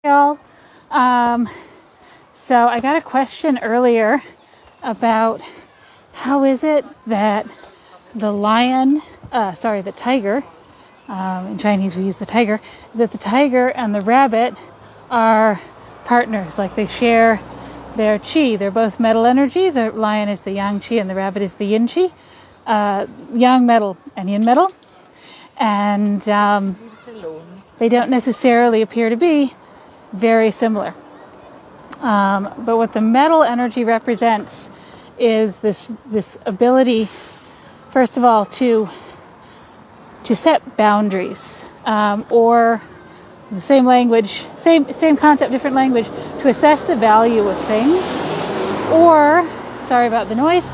Y'all. So I got a question earlier about how is it that the tiger, in Chinese we use the tiger, that the tiger and the rabbit are partners, like they share their qi. They're both metal energy. The lion is the yang qi and the rabbit is the yin qi, yang metal and yin metal. And they don't necessarily appear to be very similar. But what the metal energy represents is this ability, first of all, to set boundaries, or the same language, same concept, different language, to assess the value of things, or, sorry about the noise,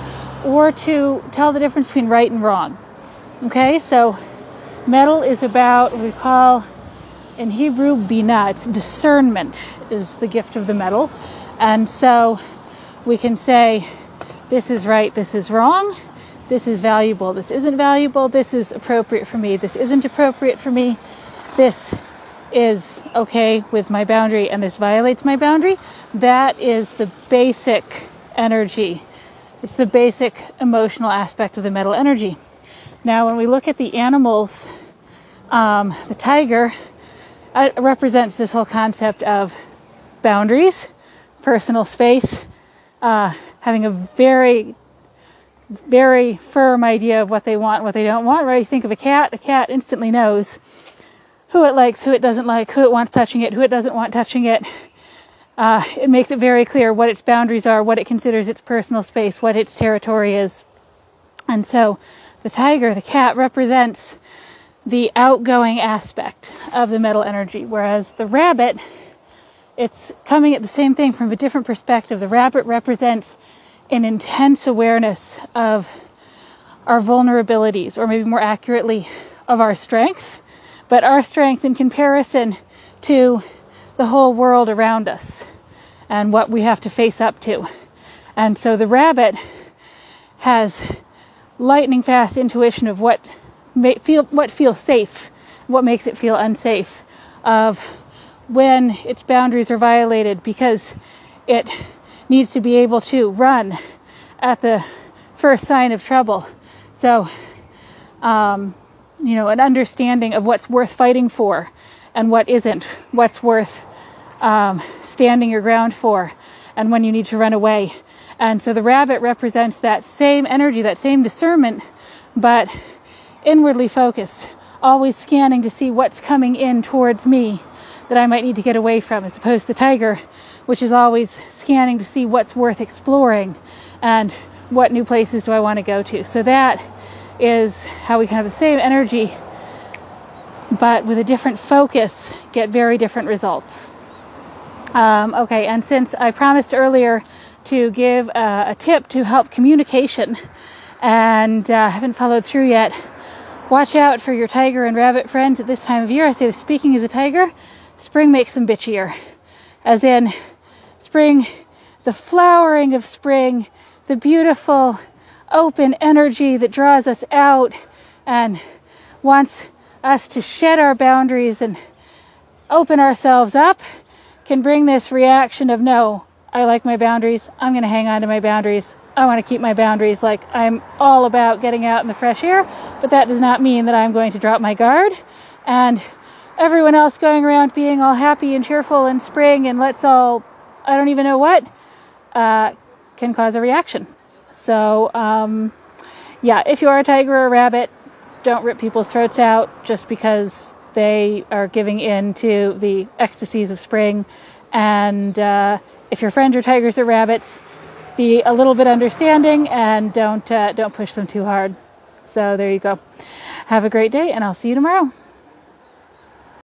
or to tell the difference between right and wrong. Okay, so metal is about what we call in Hebrew binah. It's discernment is the gift of the metal. And so we can say, this is right, this is wrong, this is valuable, this isn't valuable, this is appropriate for me, this isn't appropriate for me, this is okay with my boundary and this violates my boundary. That is the basic energy. It's the basic emotional aspect of the metal energy. Now, when we look at the animals, the tiger represents this whole concept of boundaries, personal space, having a very, very firm idea of what they want and what they don't want. Right? You think of a cat instantly knows who it likes, who it doesn't like, who it wants touching it, who it doesn't want touching it. It makes it very clear what its boundaries are, what it considers its personal space, what its territory is. And so the tiger, the cat, represents the outgoing aspect of the metal energy, whereas the rabbit, it's coming at the same thing from a different perspective. The rabbit represents an intense awareness of our vulnerabilities, or maybe more accurately, of our strengths, but our strength in comparison to the whole world around us and what we have to face up to. And so the rabbit has lightning fast intuition of what feels safe, what makes it feel unsafe, of when its boundaries are violated, because it needs to be able to run at the first sign of trouble. So, an understanding of what's worth fighting for and what isn't, what's worth standing your ground for, and when you need to run away. And so the rabbit represents that same energy, that same discernment, but inwardly focused, always scanning to see what's coming in towards me that I might need to get away from, as opposed to the tiger, which is always scanning to see what's worth exploring and what new places do I want to go to. So that is how we can have the same energy, but with a different focus, get very different results. Okay, and since I promised earlier to give a tip to help communication, and haven't followed through yet, watch out for your tiger and rabbit friends at this time of year. I say, speaking as a tiger, spring makes them bitchier. As in, spring, the flowering of spring, the beautiful open energy that draws us out and wants us to shed our boundaries and open ourselves up, can bring this reaction of, no, I like my boundaries, I'm going to hang on to my boundaries, I want to keep my boundaries, like I'm all about getting out in the fresh air, but that does not mean that I'm going to drop my guard. And everyone else going around being all happy and cheerful and spring and let's all, I don't even know what, can cause a reaction. So, if you are a tiger or a rabbit, don't rip people's throats out just because they are giving in to the ecstasies of spring. And if your friends are tigers or rabbits, be a little bit understanding and don't push them too hard. So there you go. Have a great day, and I'll see you tomorrow.